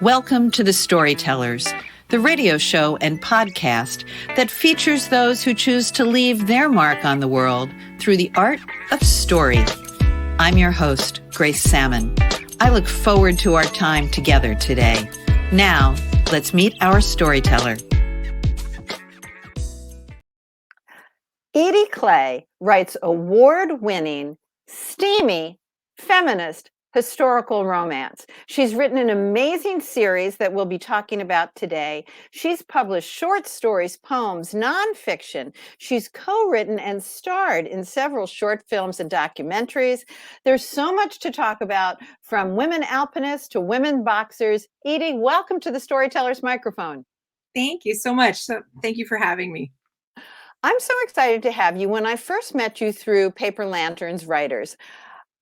Welcome to The Storytellers, the radio show and podcast that features those who choose to leave their mark on the world through the art of story. I'm your host, Grace Salmon. I look forward to our time together today. Now, let's meet our storyteller. Edie Cay writes award-winning, steamy, feminist historical romance. She's written an amazing series that we'll be talking about today. She's published short stories, poems, nonfiction. She's co-written and starred in several short films and documentaries. There's so much to talk about, from women alpinists to women boxers. Edie, welcome to the Storyteller's microphone. Thank you so much. So thank you for having me. I'm so excited to have you. When I first met you through Paper Lanterns Writers,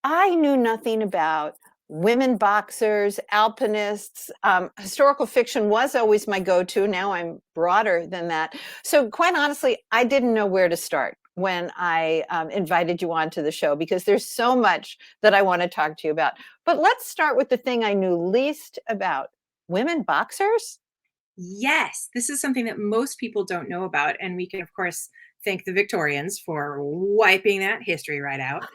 I knew nothing about women boxers, alpinists. Historical fiction was always my go-to. Now I'm broader than that. So quite honestly, I didn't know where to start when I invited you onto the show, because there's so much that I want to talk to you about. But let's start with the thing I knew least about: women boxers. Yes, this is something that most people don't know about. And we can, of course, thank the Victorians for wiping that history right out.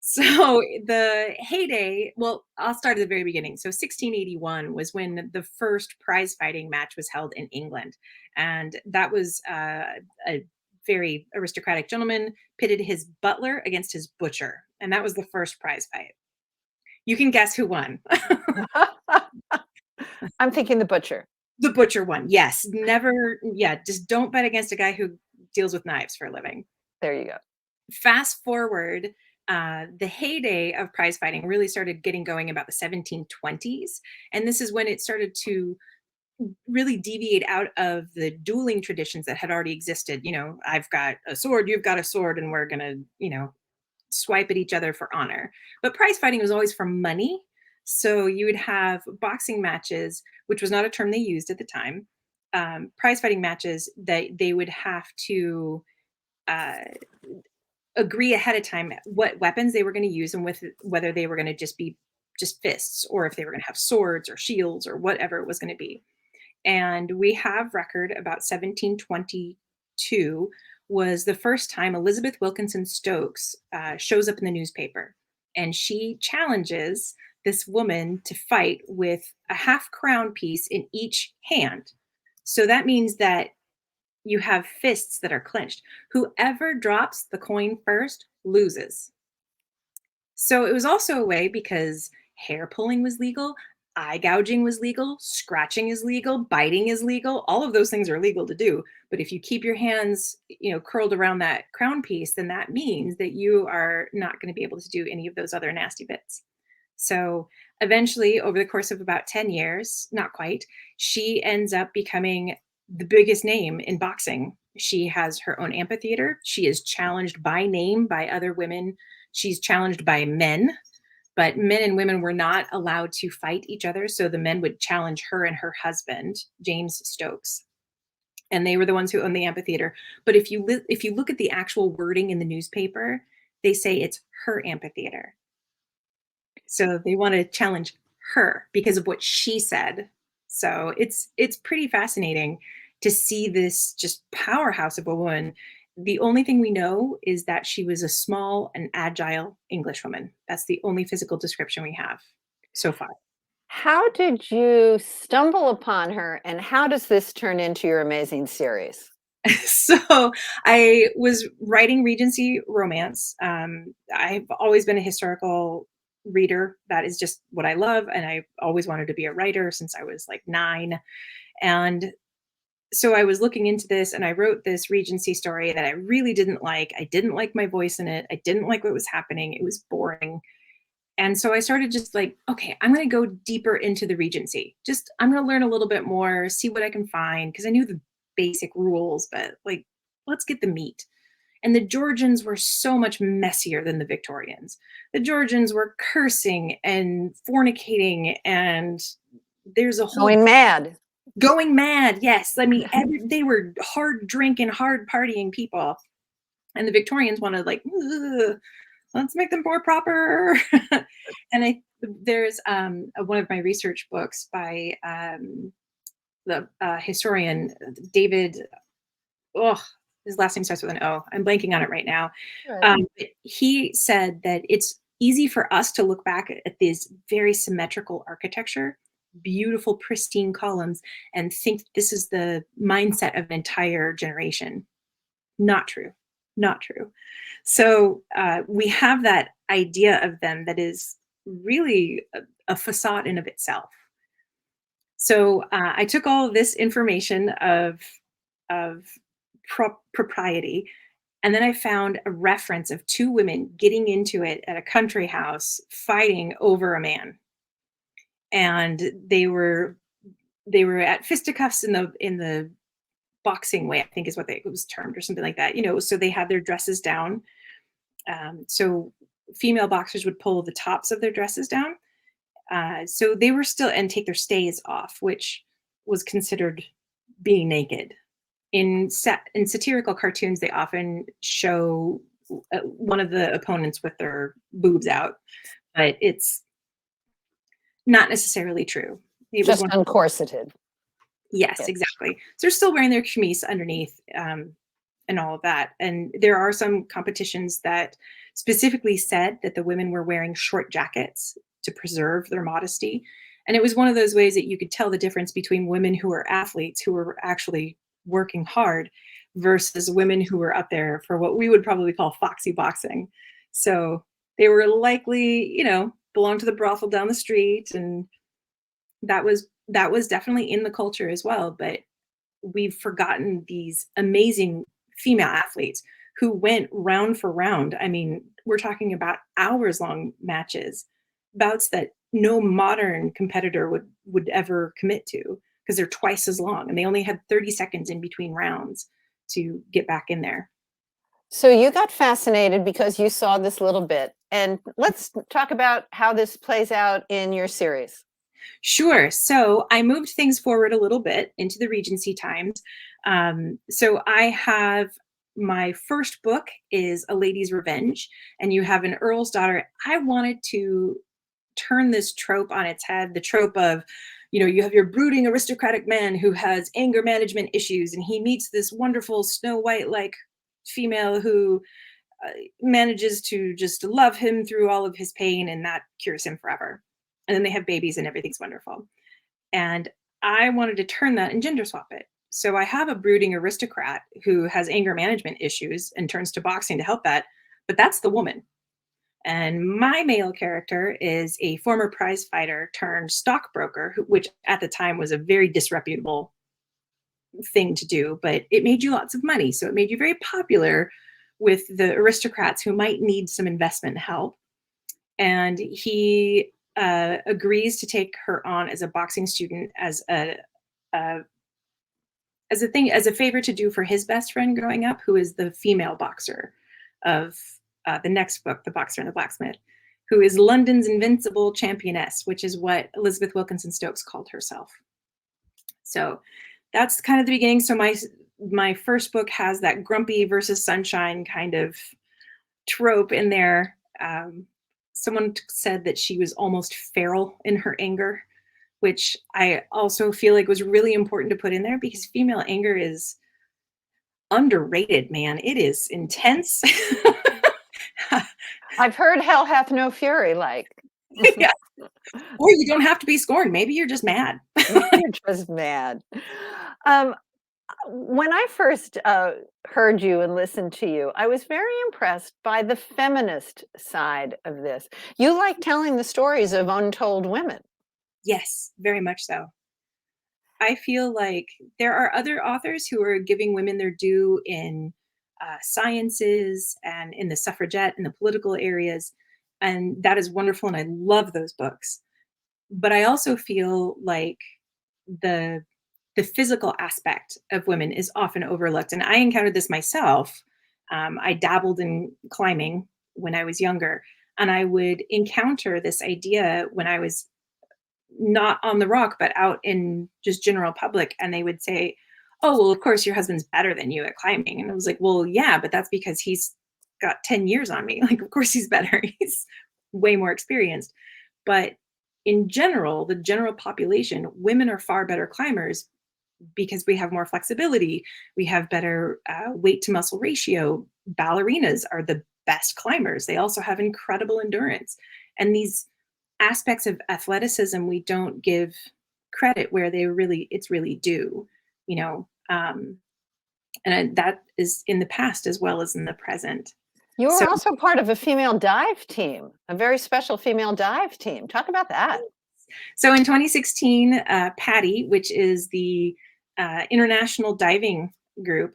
So the heyday, well, I'll start at the very beginning. So 1681 was when the first prize fighting match was held in England. And that was a very aristocratic gentleman pitted his butler against his butcher. And that was the first prize fight. You can guess who won. I'm thinking the butcher. The butcher won. Yes. Never. Yeah. Just don't bet against a guy who deals with knives for a living. There you go. Fast forward, the heyday of prize fighting really started getting going about the 1720s. And this is when it started to really deviate out of the dueling traditions that had already existed. You know, I've got a sword, you've got a sword, and we're going to, swipe at each other for honor. But prize fighting was always for money. So you would have boxing matches, which was not a term they used at the time. Prize fighting matches that they would have to agree ahead of time what weapons they were going to use, and whether they were going to just be fists, or if they were going to have swords or shields or whatever it was going to be. And we have record about 1722 was the first time Elizabeth Wilkinson Stokes shows up in the newspaper, and she challenges this woman to fight with a half crown piece in each hand. So that means that you have fists that are clenched. Whoever drops the coin first loses. So it was also a way, because hair pulling was legal, eye gouging was legal, scratching is legal, biting is legal. All of those things are legal to do. But if you keep your hands, curled around that crown piece, then that means that you are not going to be able to do any of those other nasty bits. So eventually, over the course of about 10 years, not quite, she ends up becoming the biggest name in boxing. She has her own amphitheater. She is challenged by name by other women. She's challenged by men, but men and women were not allowed to fight each other. So the men would challenge her and her husband, James Stokes. And they were the ones who owned the amphitheater. But if you look at the actual wording in the newspaper, they say it's her amphitheater. So they want to challenge her because of what she said. So it's pretty fascinating to see this just powerhouse of a woman. The only thing we know is that she was a small and agile Englishwoman. That's the only physical description we have so far. How did you stumble upon her, and how does this turn into your amazing series? So I was writing Regency romance. I've always been a historical reader. That is just what I love. And I always wanted to be a writer since I was like 9. And so I was looking into this, and I wrote this Regency story that I really didn't like. I didn't like my voice in it. I didn't like what was happening. It was boring. And so I started just like, okay, I'm going to go deeper into the Regency. I'm going to learn a little bit more, see what I can find, because I knew the basic rules, but like, let's get the meat. And the Georgians were so much messier than the Victorians. The Georgians were cursing and fornicating, and there's a whole... Going mad, yes. I mean, they were hard drinking, hard partying people. And the Victorians wanted like, let's make them more proper. And there's one of my research books by the historian David. Oh, his last name starts with an O. I'm blanking on it right now. Right. But he said that it's easy for us to look back at this very symmetrical architecture, beautiful, pristine columns, and think this is the mindset of an entire generation. Not true. Not true. So we have that idea of them that is really a facade in of itself. So I took all of this information of propriety, and then I found a reference of two women getting into it at a country house, fighting over a man, and they were at fisticuffs in the boxing way, I think is what it was termed, or something like that. So they had their dresses down. So female boxers would pull the tops of their dresses down. So they were still, and take their stays off, which was considered being naked. In satirical cartoons, they often show one of the opponents with their boobs out, but it's not necessarily true. It Just was uncorseted. Yes, exactly. So they're still wearing their chemise underneath and all of that. And there are some competitions that specifically said that the women were wearing short jackets to preserve their modesty. And it was one of those ways that you could tell the difference between women who were athletes who were actually working hard versus women who were up there for what we would probably call foxy boxing. So they were likely, belonged to the brothel down the street, and that was definitely in the culture as well. But we've forgotten these amazing female athletes who went round for round. I mean, we're talking about hours long matches, bouts that no modern competitor would ever commit to, because they're twice as long, and they only had 30 seconds in between rounds to get back in there. So you got fascinated because you saw this little bit. And let's talk about how this plays out in your series. Sure. So I moved things forward a little bit into the Regency times. So I have, my first book is A Lady's Revenge, and you have an earl's daughter. I wanted to turn this trope on its head, the trope of, you have your brooding aristocratic man who has anger management issues, and he meets this wonderful Snow White-like female who manages to just love him through all of his pain, and that cures him forever. And then they have babies and everything's wonderful. And I wanted to turn that and gender swap it. So I have a brooding aristocrat who has anger management issues and turns to boxing to help that, but that's the woman. And my male character is a former prize fighter turned stockbroker, which at the time was a very disreputable thing to do, but it made you lots of money. So it made you very popular with the aristocrats who might need some investment help. And he agrees to take her on as a boxing student as a favor to do for his best friend growing up, who is the female boxer of the next book, The Boxer and the Blacksmith, who is London's invincible championess, which is what Elizabeth Wilkinson Stokes called herself. So that's kind of the beginning. So my first book has that grumpy versus sunshine kind of trope in there. Someone said that she was almost feral in her anger, which I also feel like was really important to put in there, because female anger is underrated, man. It is intense. I've heard hell hath no fury, like. Yeah. Or you don't have to be scorned. Maybe you're just mad. You're just mad. When I first heard you and listened to you, I was very impressed by the feminist side of this. You like telling the stories of untold women. Yes, very much so. I feel like there are other authors who are giving women their due in sciences and in the suffragette and the political areas. And that is wonderful. And I love those books. But I also feel like the physical aspect of women is often overlooked. And I encountered this myself. I dabbled in climbing when I was younger, and I would encounter this idea when I was not on the rock, but out in just general public. And they would say, oh, well, of course your husband's better than you at climbing. And I was like, well, yeah, but that's because he's got 10 years on me. Like, of course he's better. He's way more experienced. But in general, the general population, women are far better climbers because we have more flexibility. We have better weight to muscle ratio. Ballerinas are the best climbers. They also have incredible endurance. And these aspects of athleticism, we don't give credit where it's really due, you know, and that is in the past as well as in the present. You were also part of a female dive team, a very special female dive team. Talk about that. So in 2016, PADI, which is the International Diving Group,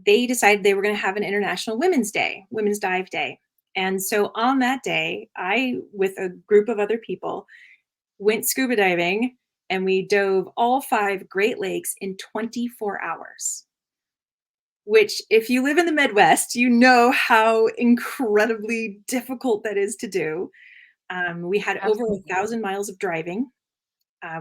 they decided they were going to have an International Women's Day, Women's Dive Day. And so on that day, I, with a group of other people, went scuba diving, and we dove all 5 Great Lakes in 24 hours. Which, if you live in the Midwest, you know how incredibly difficult that is to do. We had over 1,000 miles of driving.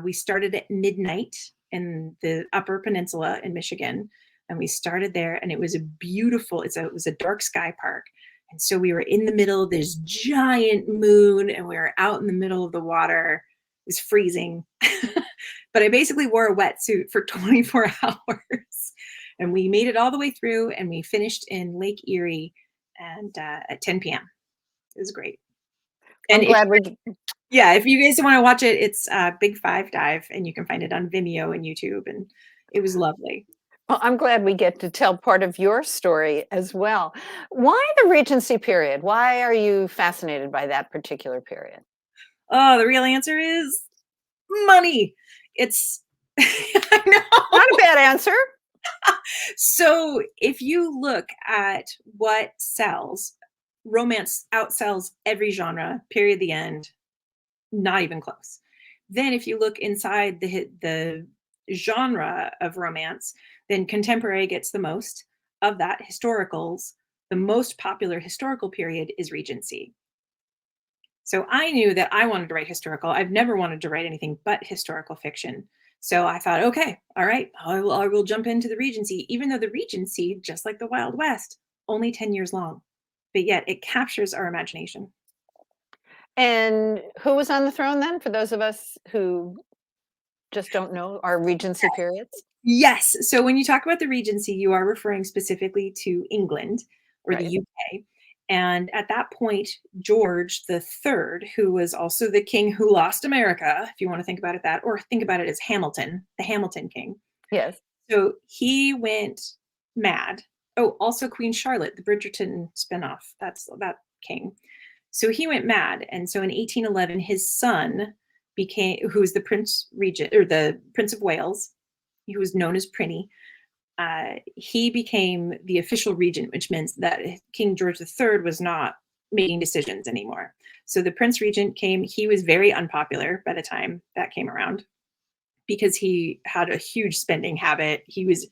We started at midnight in the Upper Peninsula in Michigan, and we started there, and it was a beautiful, it was a dark sky park. And so we were in the middle of this giant moon, and we were out in the middle of the water. It was freezing. But I basically wore a wetsuit for 24 hours. And we made it all the way through, and we finished in Lake Erie and at 10 p.m. It was great. And if you guys want to watch it, it's Big 5 Dive, and you can find it on Vimeo and YouTube, and it was lovely. Well, I'm glad we get to tell part of your story as well. Why the Regency period? Why are you fascinated by that particular period? Oh, the real answer is money. It's I know. Not a bad answer. So if you look at what sells, romance outsells every genre, period, the end, not even close. Then if you look inside the genre of romance, then contemporary gets the most of that. Historicals, the most popular historical period is Regency. So I knew that I wanted to write historical. I've never wanted to write anything but historical fiction. So I thought, okay, all right, I will jump into the Regency, even though the Regency, just like the Wild West, only 10 years long, but yet it captures our imagination. And who was on the throne then, for those of us who just don't know our Regency periods? Yes. So when you talk about the Regency, you are referring specifically to England or Right. the UK. And at that point, George III, who was also the king who lost America, if you want to think about it that, or think about it as Hamilton, the Hamilton king. Yes. So he went mad. Oh, also Queen Charlotte, the Bridgerton spinoff, that's that king. So he went mad. And so in 1811, his son who was the Prince Regent, or the Prince of Wales, he was known as Prinny. He became the official regent, which means that King George III was not making decisions anymore. So the Prince Regent came. He was very unpopular by the time that came around because he had a huge spending habit. He was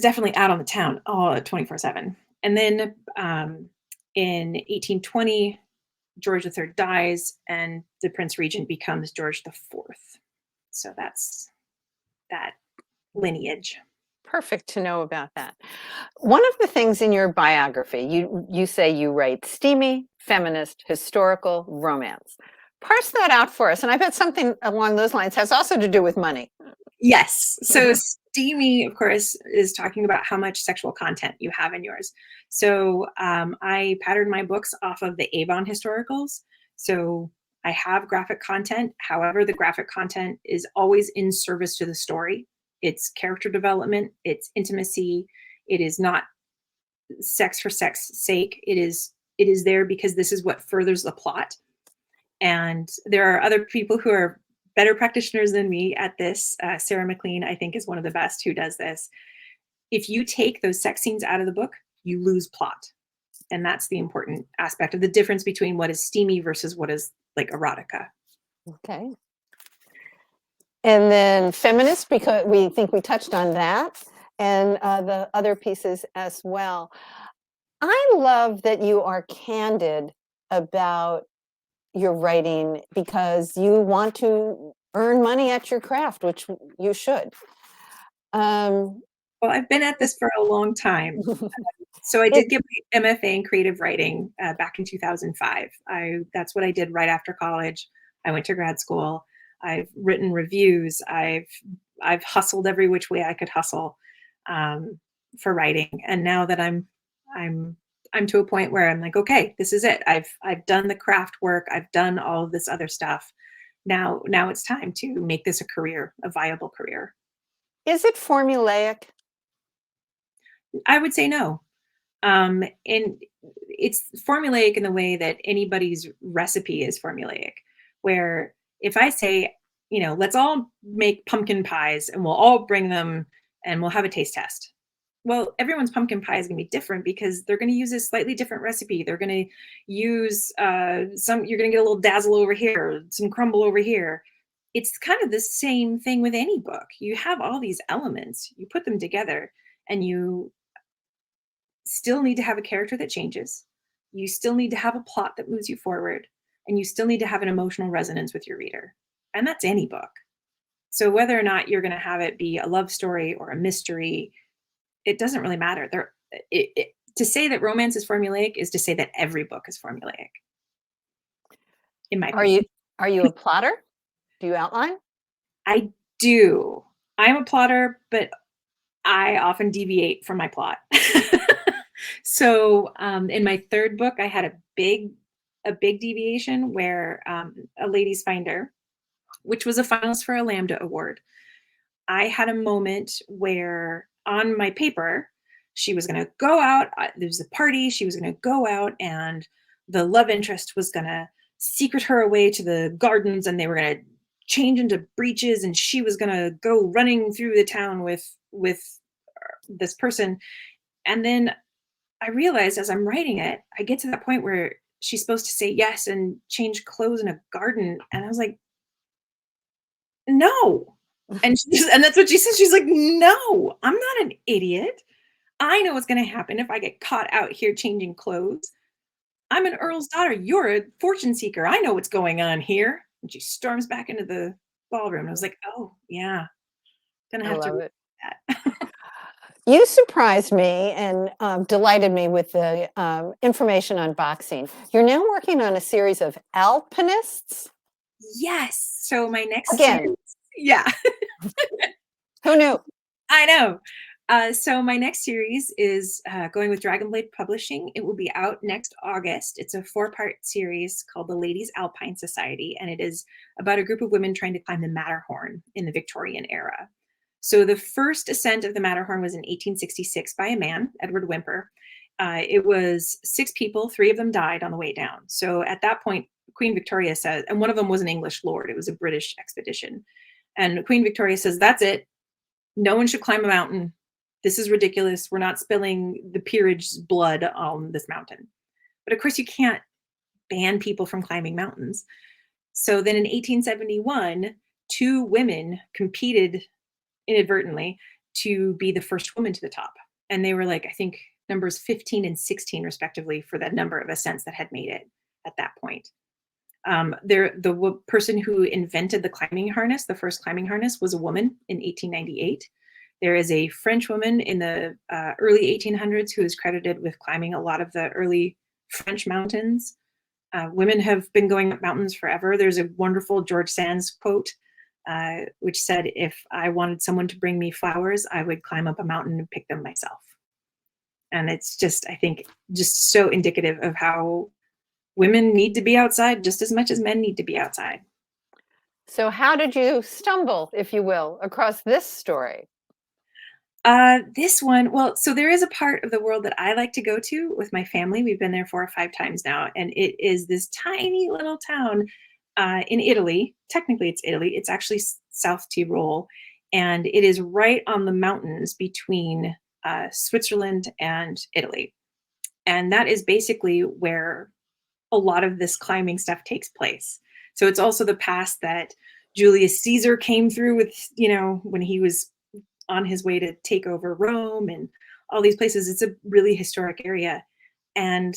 definitely out on the town 24/7. And then in 1820, George III dies, and the Prince Regent becomes George IV. So that's that lineage. Perfect to know about that. One of the things in your biography, you say you write steamy, feminist, historical, romance. Parse that out for us. And I bet something along those lines has also to do with money. Yes. So steamy, of course, is talking about how much sexual content you have in yours. So I patterned my books off of the Avon historicals. So I have graphic content. However, the graphic content is always in service to the story. It's character development. It's intimacy. It is not sex for sex sake. It is there because this is what furthers the plot. And there are other people who are better practitioners than me at this. Sarah McLean, I think, is one of the best who does this. If you take those sex scenes out of the book, you lose plot. And that's the important aspect of the difference between what is steamy versus what is like erotica. Okay. And then feminist, because we think we touched on that, and the other pieces as well. I love that you are candid about your writing because you want to earn money at your craft, which you should. Well, I've been at this for a long time. So I did get my MFA in creative writing back in 2005. That's what I did right after college. I went to grad school. I've written reviews. I've hustled every which way I could hustle for writing. And now that I'm to a point where I'm like, okay, this is it. I've done the craft work. I've done all of this other stuff. Now it's time to make this a career, a viable career. Is it formulaic? I would say no. And it's formulaic in the way that anybody's recipe is formulaic, where if I say, let's all make pumpkin pies and we'll all bring them and we'll have a taste test. Well, everyone's pumpkin pie is going to be different because they're going to use a slightly different recipe. They're going to use you're going to get a little dazzle over here, some crumble over here. It's kind of the same thing with any book. You have all these elements, you put them together, and you still need to have a character that changes. You still need to have a plot that moves you forward, and you still need to have an emotional resonance with your reader. And that's any book. So whether or not you're going to have it be a love story or a mystery, it doesn't really matter. To say that romance is formulaic is to say that every book is formulaic. In my opinion. Are you a plotter? Do you outline? I do. I'm a plotter, but I often deviate from my plot. So in my third book, I had a big deviation where a lady's finder, which was a finalist for a Lambda Award. I had a moment where on my paper, she was going to go out. There was a party. She was going to go out, and the love interest was going to secret her away to the gardens, and they were going to change into breeches, and she was going to go running through the town with this person. And then I realized as I'm writing it, I get to that point where she's supposed to say yes and change clothes in a garden. And I was like, no. And that's what she says. She's like, no, I'm not an idiot. I know what's going to happen if I get caught out here changing clothes. I'm an earl's daughter. You're a fortune seeker. I know what's going on here. And she storms back into the ballroom. And I was like, oh, yeah. Gonna have to read that. You surprised me and delighted me with the information on boxing. You're now working on a series of alpinists? Yes. So my next Again. yeah. Who knew? I know. So my next series is going with Dragonblade Publishing. It will be out next August. It's a 4-part series called The Ladies Alpine Society, and it is about a group of women trying to climb the Matterhorn in the Victorian era. So the first ascent of the Matterhorn was in 1866 by a man, Edward Whymper. It was 6 people, 3 of them died on the way down. So at that point, Queen Victoria says, and one of them was an English lord, it was a British expedition. And Queen Victoria says, that's it. No one should climb a mountain. This is ridiculous. We're not spilling the peerage's blood on this mountain. But of course, you can't ban people from climbing mountains. So then in 1871, 2 women competed inadvertently to be the first woman to the top. And they were like, I think numbers 15 and 16 respectively for the number of ascents that had made it at that point. The person who invented the climbing harness, the first climbing harness, was a woman in 1898. There is a French woman in the early 1800s who is credited with climbing a lot of the early French mountains. Women have been going up mountains forever. There's a wonderful George Sand's quote, which said, if I wanted someone to bring me flowers, I would climb up a mountain and pick them myself. And it's just, I think, just so indicative of how women need to be outside just as much as men need to be outside. So how did you stumble, if you will, across this story? This one, well, so there is a part of the world that I like to go to with my family. We've been there 4 or 5 times now, and it is this tiny little town in Italy. Technically, it's Italy. It's actually South Tyrol, and it is right on the mountains between Switzerland and Italy. And that is basically where a lot of this climbing stuff takes place. So it's also the pass that Julius Caesar came through with, when he was on his way to take over Rome and all these places. It's a really historic area. And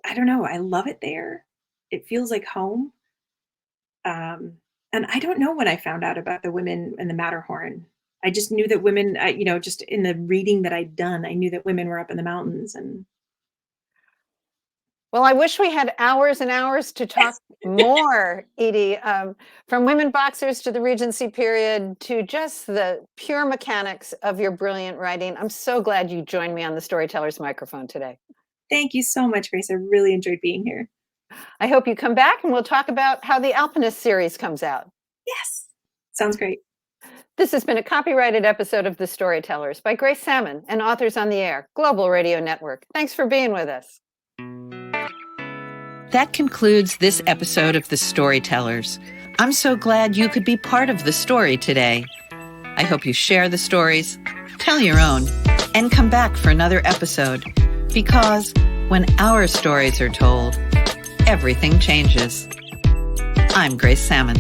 I don't know, I love it there. It feels like home. And I don't know when I found out about the women and the Matterhorn. I just knew that women, just in the reading that I'd done, I knew that women were up in the mountains. And well, I wish we had hours and hours to talk more, Edie, from women boxers to the Regency period to just the pure mechanics of your brilliant writing. I'm so glad you joined me on the Storyteller's microphone today. Thank you so much, Grace. I really enjoyed being here. I hope you come back and we'll talk about how the Alpinist series comes out. Yes. Sounds great. This has been a copyrighted episode of The Storytellers by Grace Salmon and Authors on the Air, Global Radio Network. Thanks for being with us. That concludes this episode of The Storytellers. I'm so glad you could be part of the story today. I hope you share the stories, tell your own, and come back for another episode. Because when our stories are told, everything changes. I'm Grace Salmon.